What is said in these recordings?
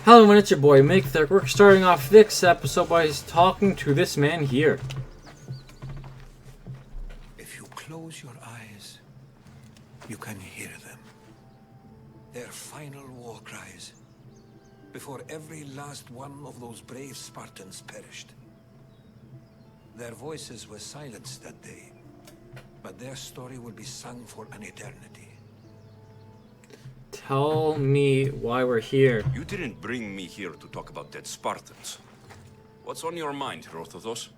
Hello everyone, it's your boy Make. We're starting off this episode by talking to this man here. If you close your eyes, you can hear them. Their final war cries, before every last one of those brave Spartans perished. Their voices were silenced that day, but their story will be sung for an eternity. Tell me why we're here. You didn't bring me here to talk about dead Spartans. What's on your mind, Herodotus?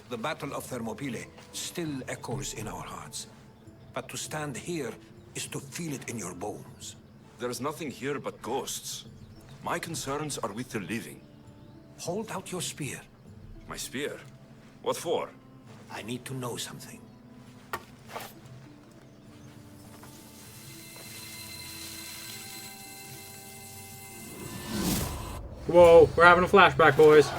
The Battle of Thermopylae still echoes in our hearts. But to stand here is to feel it in your bones. There's nothing here but ghosts. My concerns are with the living. Hold out your spear. My spear? What for? I need to know something. Whoa, we're having a flashback, boys.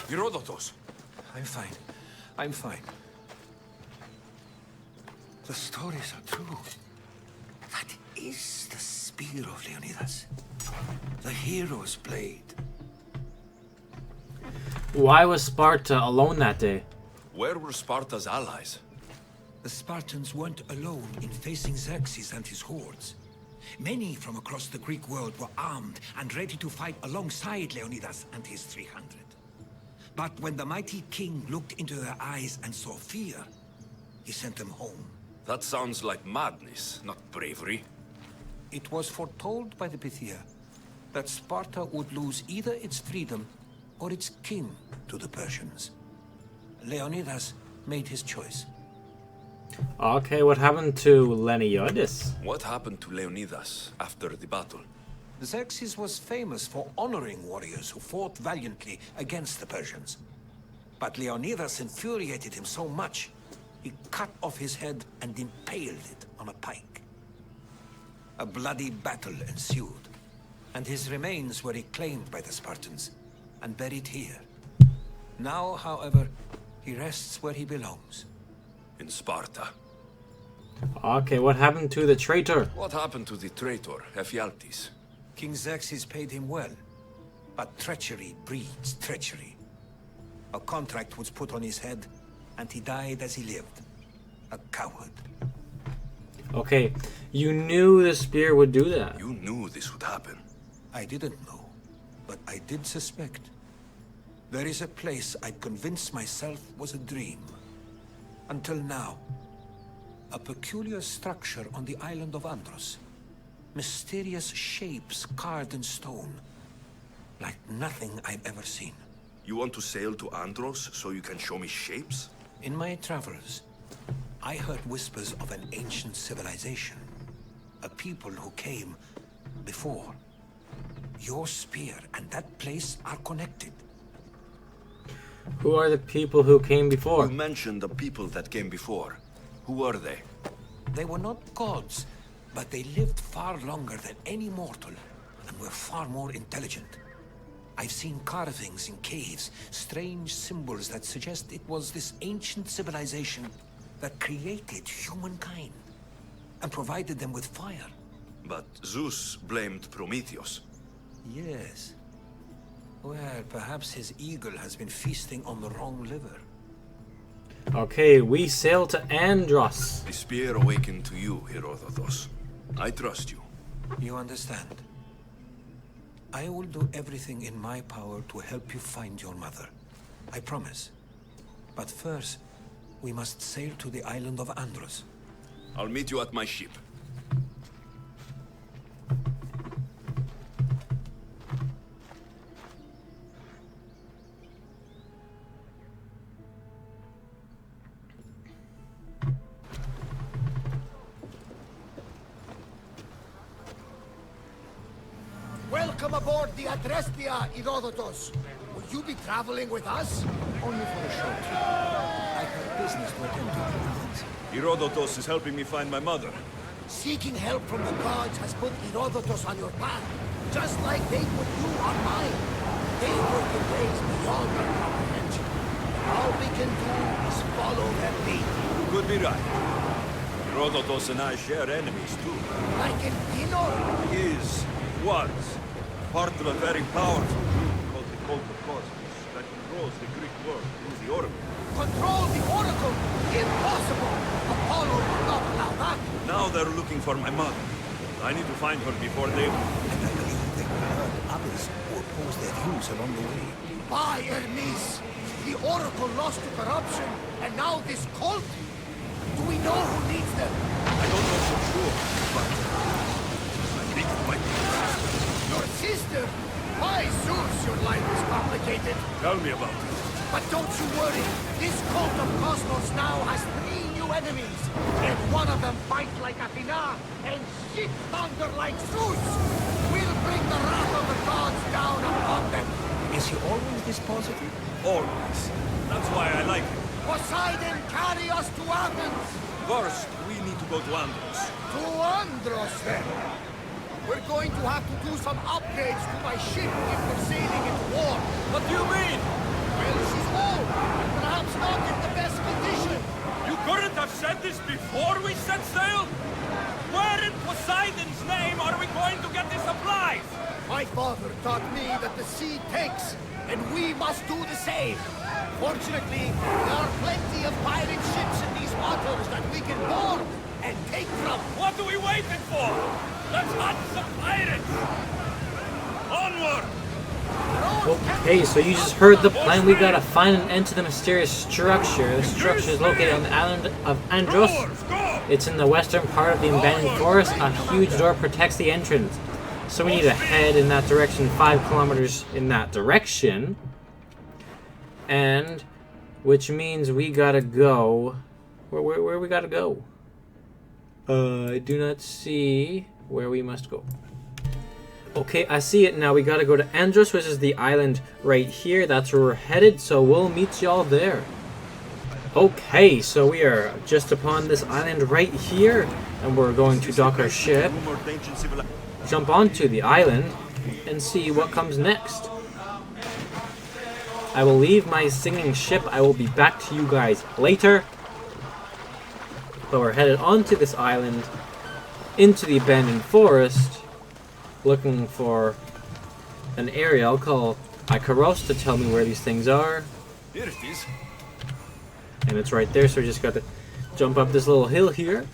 Herodotus! I'm fine. I'm fine. The stories are true. That is the spear of Leonidas. The hero's blade. Why was Sparta alone that day? Where were Sparta's allies? The Spartans weren't alone in facing Xerxes and his hordes. Many from across the Greek world were armed and ready to fight alongside Leonidas and his 300. But when the mighty king looked into their eyes and saw fear, he sent them home. That sounds like madness, not bravery. It was foretold by the Pythia that Sparta would lose either its freedom or its king to the Persians. Leonidas made his choice. Okay, what happened to Leonidas? What happened to Leonidas after the battle? Xerxes was famous for honoring warriors who fought valiantly against the Persians. But Leonidas infuriated him so much, he cut off his head and impaled it on a pike. A bloody battle ensued, and his remains were reclaimed by the Spartans and buried here. Now, however, he rests where he belongs. In Sparta. Okay, what happened to the traitor? What happened to the traitor, Ephialtes? King Xerxes paid him well, but treachery breeds treachery. A contract was put on his head, and he died as he lived. A coward. Okay, You knew the spear would do that. You knew this would happen. I didn't know, but I did suspect. There is a place I'd convinced myself was a dream. Until now. A peculiar structure on the island of Andros. Mysterious shapes carved in stone. Like nothing I've ever seen. You want to sail to Andros so you can show me shapes? In my travels, I heard whispers of an ancient civilization. A people who came before. Your spear and that place are connected. Who are the people who came before? You mentioned the people that came before. Who were they? They were not gods, but they lived far longer than any mortal, and were far more intelligent. I've seen carvings in caves, strange symbols that suggest it was this ancient civilization that created humankind, and provided them with fire. But Zeus blamed Prometheus. Yes. Well, perhaps his eagle has been feasting on the wrong liver. Okay, we sail to Andros. The spear awakened to you, Herodotus. I trust you. You understand? I will do everything in my power to help you find your mother. I promise. But first, we must sail to the island of Andros. I'll meet you at my ship. Welcome aboard the Adrestia, Herodotus. Will you be traveling with us? Only for a short trip. I have business to attend to in Athens. Herodotus is helping me find my mother. Seeking help from the gods has put Herodotus on your path, just like they put you on mine. They work in ways beyond our comprehension. All we can do is follow their lead. You could be right. Herodotus and I share enemies too. Like in Pinor? He was part of a very powerful group called the Cult of Cosmos that controls the Greek world through the Oracle. Control the Oracle? Impossible! Apollo will not allow that. Now they're looking for my mother. I need to find her before they... And I believe they will hurt others who oppose their views along the way. By Hermes! The Oracle lost to corruption, and now this cult? Do we know who leads them? I don't know for sure, but... I think it might be... Your sister? By Zeus, your life is complicated. Tell me about it. But don't you worry. This cult of Cosmos now has 3 new enemies. And one of them fights like Athena and shit thunder like Zeus. We'll bring the wrath of the gods down upon them. Is he always this positive? Always. That's why I like him. Poseidon, carry us to Athens. First, we need to go to Andros. To Andros, then. We're going to have to do some upgrades to my ship if we're sailing into war. What do you mean? Well, she's old, and perhaps not in the best condition. You couldn't have said this before we set sail? Where in Poseidon's name are we going to get the supplies? My father taught me that the sea takes, and we must do the same. Fortunately, there are plenty of pirate ships in these waters that we can board and take from. What are we waiting for? Let's hunt some pirates! Onward! Okay, so you just heard the plan. We gotta find an end to the mysterious structure. The structure is located on the island of Andros. It's in the western part of the abandoned forest. A huge door protects the entrance. So we need to head in that direction, 5 kilometers in that direction. And, which means we gotta go... Where we gotta go? I do not see where we must go. Okay, I see it now. We gotta go to Andros, which is the island right here. That's where we're headed, so we'll meet y'all there. Okay, so we are just upon this island right here, and we're going to dock our ship, jump onto the island, and see what comes next. I will leave my singing ship. I will be back to you guys later. But we're headed onto this island, into the abandoned forest, looking for an area. I'll call Icaros to tell me where these things are. Here it is. And it's right there, so we just got to jump up this little hill here.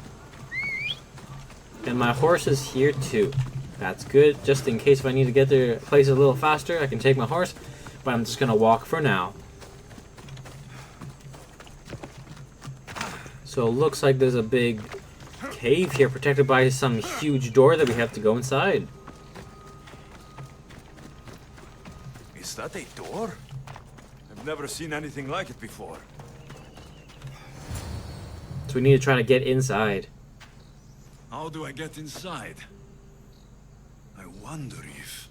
And my horse is here too. That's good. Just in case if I need to get there places a little faster, I can take my horse. But I'm just gonna walk for now. So it looks like there's a big cave here protected by some huge door that we have to go inside. Is that a door? I've never seen anything like it before. So we need to try to get inside. How do I get inside? I wonder if...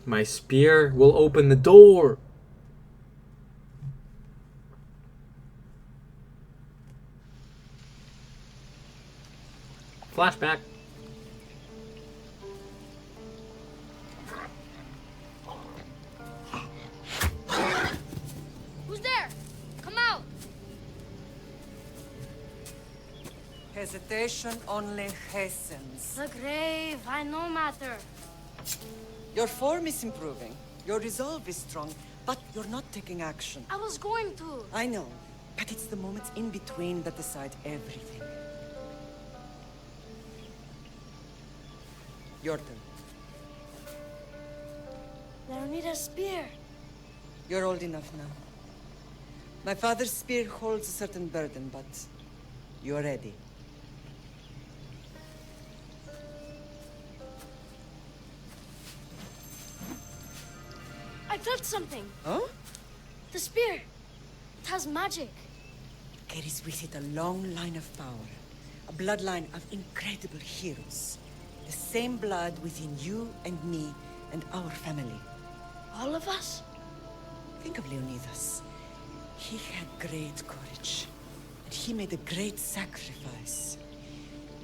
My spear will open the door. Flashback. Who's there? Come out! Hesitation only hastens. The grave, I no matter. Your form is improving. Your resolve is strong, but you're not taking action. I was going to. I know, but it's the moments in between that decide everything. Your turn. Leonida's spear. You're old enough now. My father's spear holds a certain burden, but you're ready. I felt something. Oh? The spear. It has magic. Carries with it a long line of power. A bloodline of incredible heroes. The same blood within you and me and our family. All of us? Think of Leonidas. He had great courage. And he made a great sacrifice.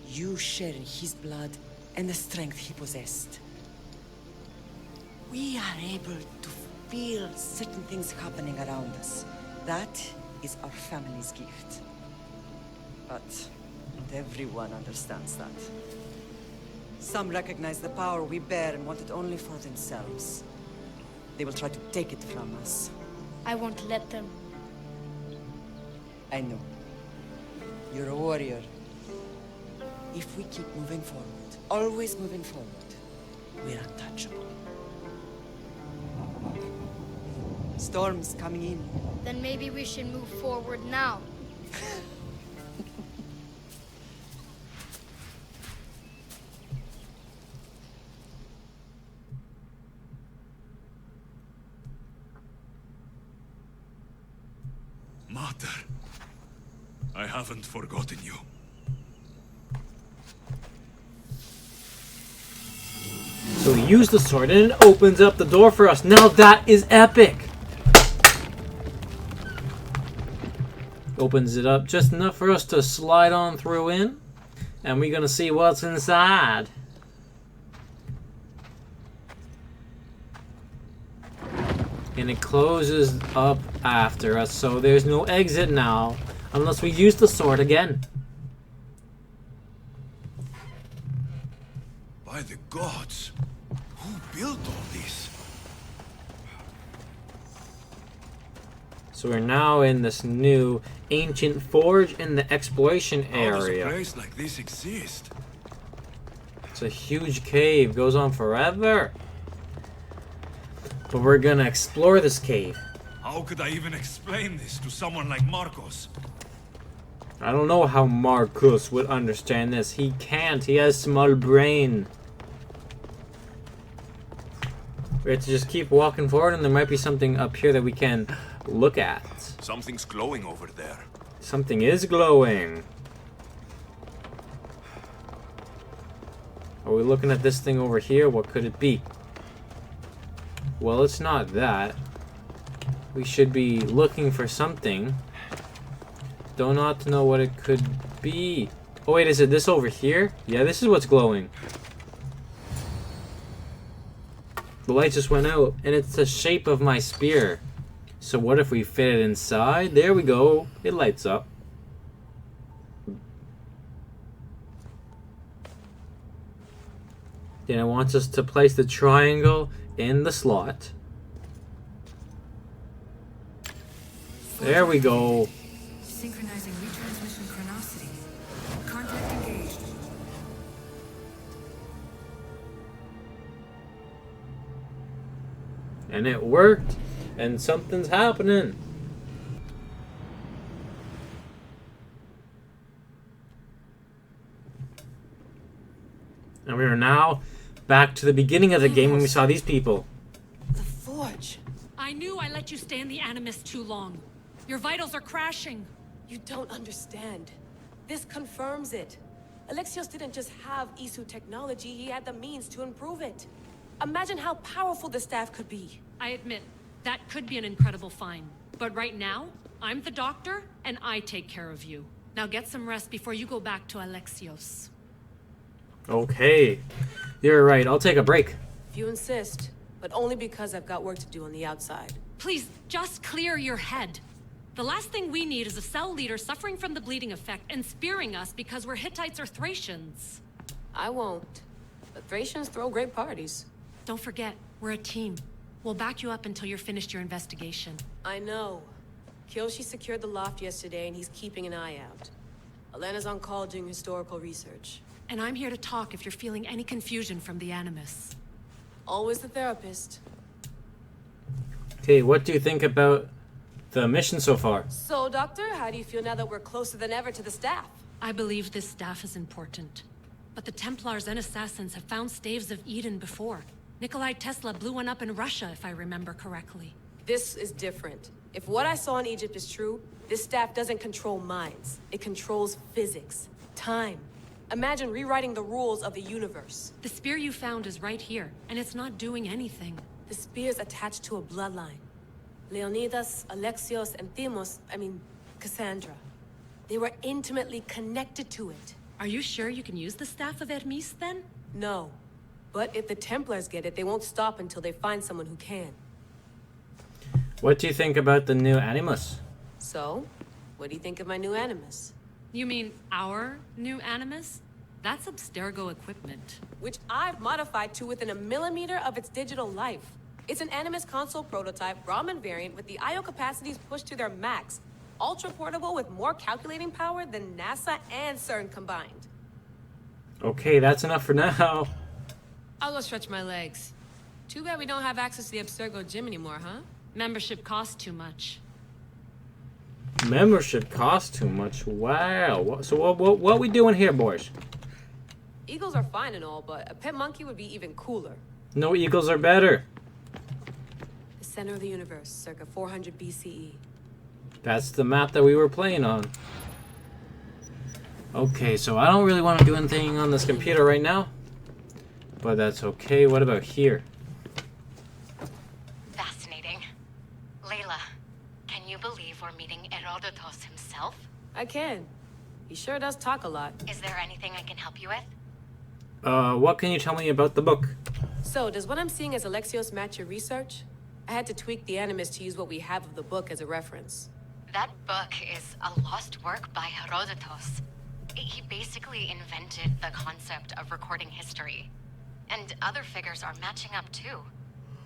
You share in his blood and the strength he possessed. We are able to feel certain things happening around us. That is our family's gift. But not everyone understands that. Some recognize the power we bear and want it only for themselves. They will try to take it from us. I won't let them. I know. You're a warrior. If we keep moving forward, always moving forward, we're untouchable. Storm's coming in. Then maybe we should move forward now. Mater, I haven't forgotten you. So we use the sword and it opens up the door for us. Now that is epic. Opens it up just enough for us to slide on through in. And we're gonna see what's inside. And it closes up after us, so there's no exit now. Unless we use the sword again. By the gods, who built all this? So we're now in this new ancient forge in the exploration How does a area. place like this exist? It's a huge cave, goes on forever. But we're gonna explore this cave. How could I even explain this to someone like Marcos? I don't know how Marcus would understand this. He can't, he has small brain. We have to just keep walking forward and there might be something up here that we can look at. Something's glowing over there. Something is glowing. Are we looking at this thing over here? What could it be? Well, it's not that. We should be looking for something. Do not know what it could be. Oh wait, is it this over here? Yeah, this is what's glowing. The light just went out, and it's the shape of my spear. So what if we fit it inside? There we go. It lights up. Then it wants us to place the triangle in the slot. There we go. Synchronizing retransmission chronicity. Contacting And it worked. And something's happening. And we are now back to the beginning of the game when we saw these people. The Forge. I knew I let you stay in the Animus too long. Your vitals are crashing. You don't understand. This confirms it. Alexios didn't just have Isu technology, he had the means to improve it. Imagine how powerful the staff could be. I admit, that could be an incredible find. But right now, I'm the doctor, and I take care of you. Now get some rest before you go back to Alexios. Okay. You're right. I'll take a break. If you insist, but only because I've got work to do on the outside. Please, just clear your head. The last thing we need is a cell leader suffering from the bleeding effect and spearing us because we're Hittites or Thracians. I won't. But Thracians throw great parties. Don't forget, we're a team. We'll back you up until you're finished your investigation. I know. Kyoshi secured the loft yesterday and he's keeping an eye out. Elena's on call doing historical research. And I'm here to talk if you're feeling any confusion from the Animus. Always the therapist. Okay, what do you think about the mission so far? So, Doctor, how do you feel now that we're closer than ever to the staff? I believe this staff is important. But the Templars and Assassins have found staves of Eden before. Nikolai Tesla blew one up in Russia, if I remember correctly. This is different. If what I saw in Egypt is true, this staff doesn't control minds. It controls physics, time. Imagine rewriting the rules of the universe. The spear you found is right here, and it's not doing anything. The spear's attached to a bloodline. Leonidas, Alexios, and Deimos, Cassandra. They were intimately connected to it. Are you sure you can use the Staff of Hermes, then? No. But if the Templars get it, they won't stop until they find someone who can. What do you think about the new Animus? So, what do you think of my new Animus? You mean our new Animus? That's Abstergo equipment. Which I've modified to within a millimeter of its digital life. It's an Animus console prototype, Raman variant, with the I/O capacities pushed to their max. Ultra portable with more calculating power than NASA and CERN combined. Okay, that's enough for now. I'll go stretch my legs. Too bad we don't have access to the Abstergo gym anymore, huh? Membership costs too much. Membership costs too much. Wow. So what we doing here, boys? Eagles are fine and all, but a pet monkey would be even cooler. No eagles are better. The center of the universe, circa 400 BCE. That's the map that we were playing on. Okay, so I don't really want to do anything on this computer right now. But that's okay. What about here? Fascinating. Layla, can you believe we're meeting Herodotus himself? I can. He sure does talk a lot. Is there anything I can help you with? What can you tell me about the book? So, does what I'm seeing as Alexios match your research? I had to tweak the Animus to use what we have of the book as a reference. That book is a lost work by Herodotus. He basically invented the concept of recording history. And other figures are matching up too.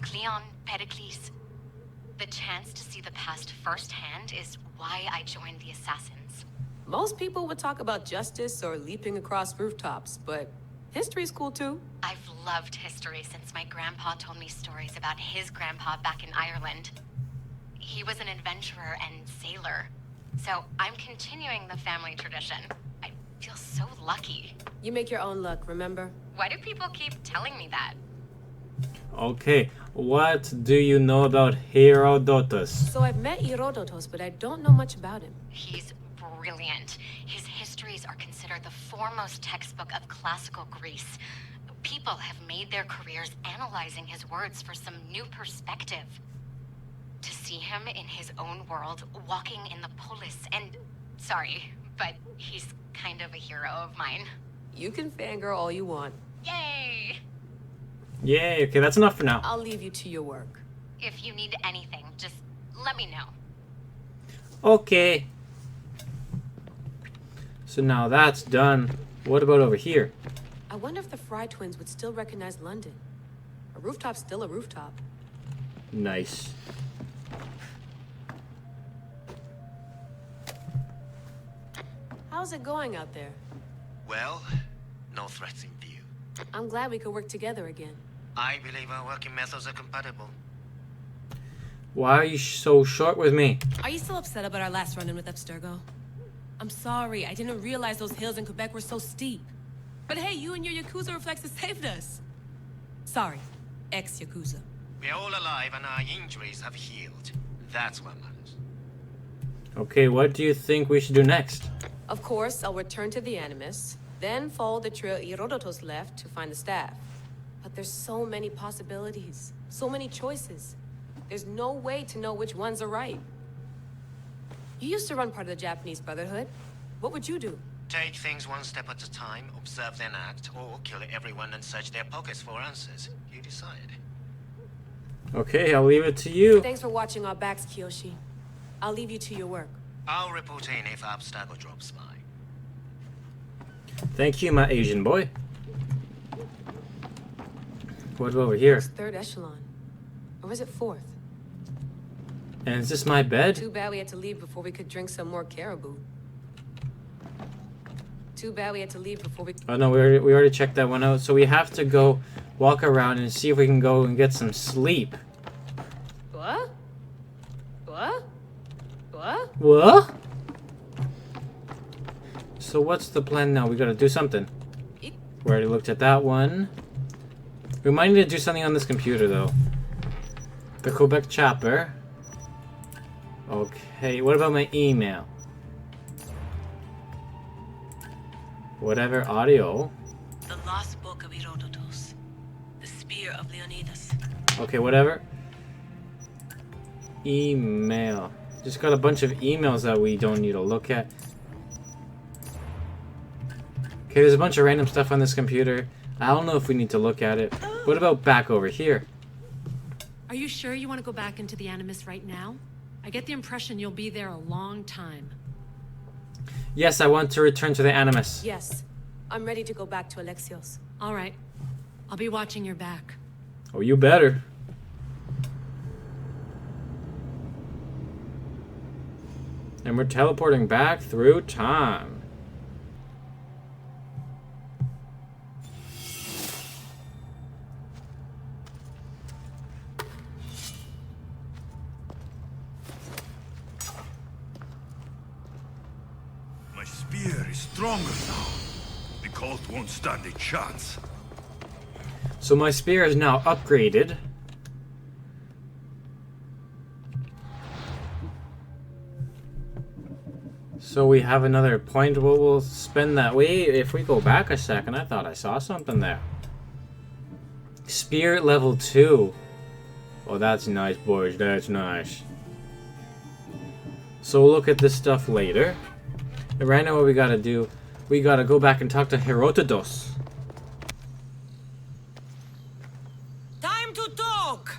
Cleon, Pericles. The chance to see the past firsthand is why I joined the Assassins. Most people would talk about justice or leaping across rooftops, but history's cool too. I've loved history since my grandpa told me stories about his grandpa back in Ireland. He was an adventurer and sailor. So I'm continuing the family tradition. I feel so lucky. You make your own luck, remember? Why do people keep telling me that? Okay, what do you know about Herodotus? So I've met Herodotus, but I don't know much about him. He's brilliant. His histories are considered the foremost textbook of classical Greece. People have made their careers analyzing his words for some new perspective. To see him in his own world, walking in the polis, and... Sorry, but he's kind of a hero of mine. You can fangirl all you want. Yay! Yay, okay, that's enough for now. I'll leave you to your work. If you need anything, just let me know. Okay. So now that's done. What about over here? I wonder if the Fry twins would still recognize London. A rooftop's still a rooftop. Nice. How's it going out there? Well, no threats in view. I'm glad we could work together again. I believe our working methods are compatible. Why are you so short with me? Are you still upset about our last run-in with Abstergo? I'm sorry, I didn't realize those hills in Quebec were so steep. But hey, you and your Yakuza reflexes saved us. Sorry, ex-Yakuza. We're all alive and our injuries have healed. That's what matters. Okay, what do you think we should do next? Of course, I'll return to the Animus, then follow the trail Herodotus left to find the staff. But there's so many possibilities, so many choices. There's no way to know which ones are right. You used to run part of the Japanese Brotherhood. What would you do? Take things one step at a time, observe then act, or kill everyone and search their pockets for answers. You decide. Okay, I'll leave it to you. Thanks for watching our backs, Kiyoshi. I'll leave you to your work. I'll report in if Abstergo drops by. Thank you, my Asian boy. What over here? It's third echelon. Or was it fourth? And is this my bed? Too bad we had to leave before we could drink some more caribou. Too bad we had to leave before we... Oh no, we already checked that one out. So we have to go walk around and see if we can go and get some sleep. What? What? What? What? So what's the plan now? We gotta do something. We already looked at that one. We might need to do something on this computer though. The Quebec chopper. Okay, what about my email? Whatever, audio. The Lost Book of Herodotus. The Spear of Leonidas. Okay, whatever. Email. Just got a bunch of emails that we don't need to look at. Okay, there's a bunch of random stuff on this computer. I don't know if we need to look at it. What about back over here? Are you sure you want to go back into the Animus right now? I get the impression you'll be there a long time. Yes, I want to return to the Animus. Yes. I'm ready to go back to Alexios. All right. I'll be watching your back. Oh, you better. And we're teleporting back through time. My spear is stronger now. The cult won't stand a chance. So my spear is now upgraded. So we have another point where we'll spend that. Wait, if we go back a second, I thought I saw something there. Spirit level 2. Oh, that's nice, boys. That's nice. So we'll look at this stuff later. And right now what we gotta do, we gotta go back and talk to Herodotus. Time to talk!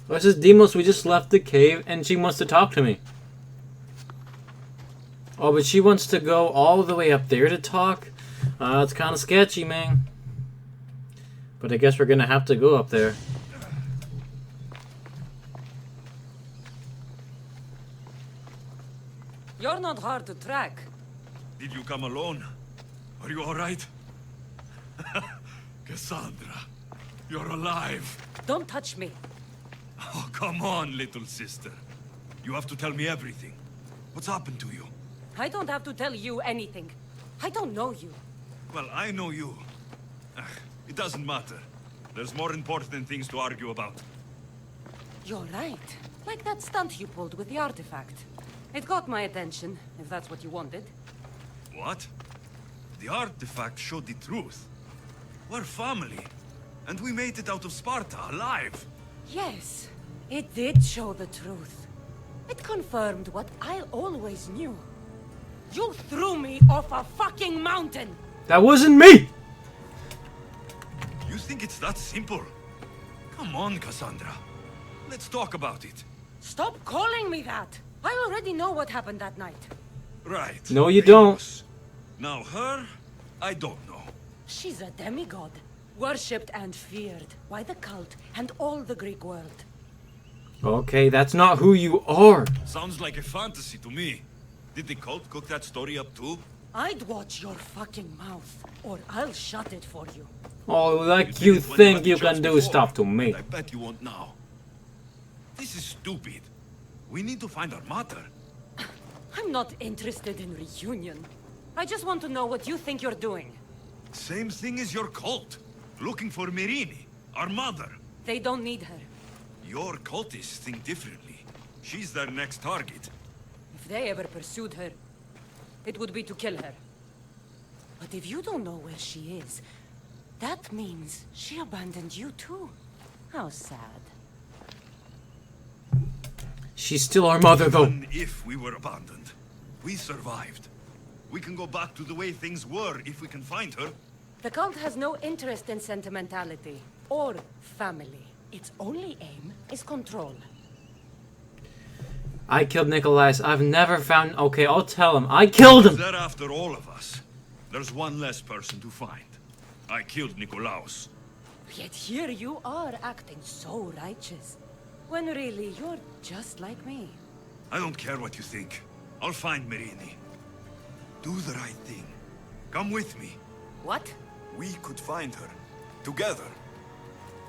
This is Deimos. We just left the cave and she wants to talk to me. Oh, but she wants to go all the way up there to talk? It's kind of sketchy, man. But I guess we're gonna have to go up there. You're not hard to track. Did you come alone? Are you alright? Cassandra, you're alive. Don't touch me. Oh, come on, little sister. You have to tell me everything. What's happened to you? I don't have to tell you anything. I don't know you. Well, I know you. It doesn't matter. There's more important things to argue about. You're right. Like that stunt you pulled with the artifact. It got my attention, if that's what you wanted. What? The artifact showed the truth. We're family. And we made it out of Sparta, alive. Yes, it did show the truth. It confirmed what I always knew. You threw me off a fucking mountain! That wasn't me! You think it's that simple? Come on, Cassandra. Let's talk about it. Stop calling me that! I already know what happened that night. Right. No, you don't. Now her, I don't know. She's a demigod, worshipped and feared by the cult and all the Greek world. Okay, that's not who you are. Sounds like a fantasy to me. Did the cult cook that story up too? I'd watch your fucking mouth, or I'll shut it for you. Oh, like you did it when think had you the chance can do before, stuff to me. I bet you won't now. This is stupid. We need to find our mother. I'm not interested in reunion. I just want to know what you think you're doing. Same thing as your cult. Looking for Mirini, our mother. They don't need her. Your cultists think differently. She's their next target. If they ever pursued her, it would be to kill her. But if you don't know where she is, that means she abandoned you too. How sad. She's still our mother, though. Even if we were abandoned, we survived. We can go back to the way things were if we can find her. The cult has no interest in sentimentality or family. Its only aim is control. I killed Nikolais. I've never found... Okay, I'll tell him. I killed him! They're after all of us. There's one less person to find. I killed Nikolaos. Yet here you are acting so righteous. When really you're just like me. I don't care what you think. I'll find Mirini. Do the right thing. Come with me. What? We could find her. Together.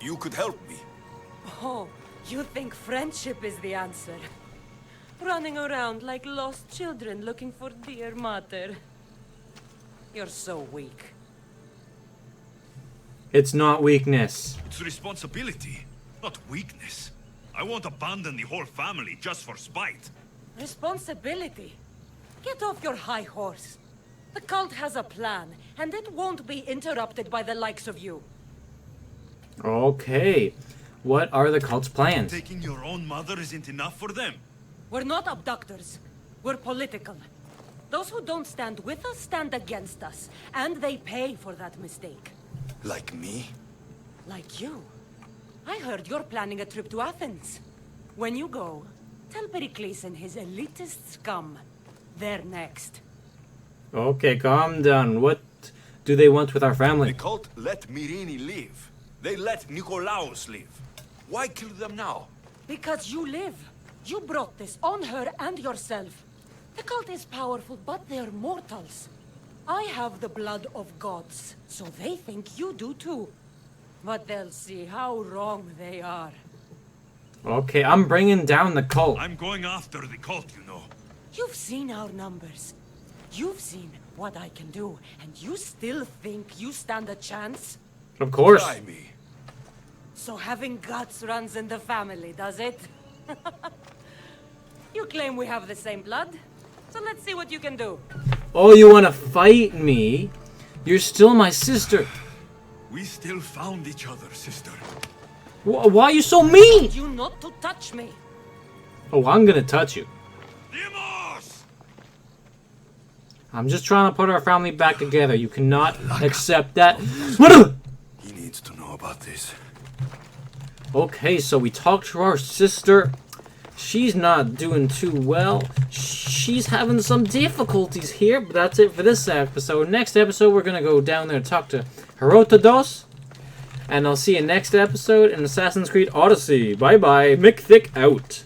You could help me. Oh, you think friendship is the answer? Running around like lost children looking for dear mother. You're so weak. It's not weakness. It's responsibility, not weakness. I won't abandon the whole family just for spite. Responsibility? Get off your high horse. The cult has a plan, and it won't be interrupted by the likes of you. Okay. What are the cult's plans? Taking your own mother isn't enough for them. We're not abductors. We're political. Those who don't stand with us stand against us, and they pay for that mistake. Like me? Like you. I heard you're planning a trip to Athens. When you go, tell Pericles and his elitist scum. They're next. Okay, calm down. What do they want with our family? The cult let Mirini live. They let Nikolaos live. Why kill them now? Because you live. You brought this on her and yourself. The cult is powerful, but they're mortals. I have the blood of gods, so they think you do too. But they'll see how wrong they are. Okay, I'm bringing down the cult. I'm going after the cult, you know. You've seen our numbers. You've seen what I can do, and you still think you stand a chance? Of course. Try me. So having guts runs in the family, does it? You claim we have the same blood, so let's see what you can do. Oh, you want to fight me? You're still my sister. We still found each other, sister. Why are you so mean? You not to touch me. Oh, I'm gonna touch you. Deimos! I'm just trying to put our family back together. You cannot accept that. He needs to know about this. Okay, so we talked to our sister. She's not doing too well. She's having some difficulties here, but that's it for this episode. Next episode, we're going to go down there and talk to Herodotus. And I'll see you next episode in Assassin's Creed Odyssey. Bye-bye. Mick Thick out.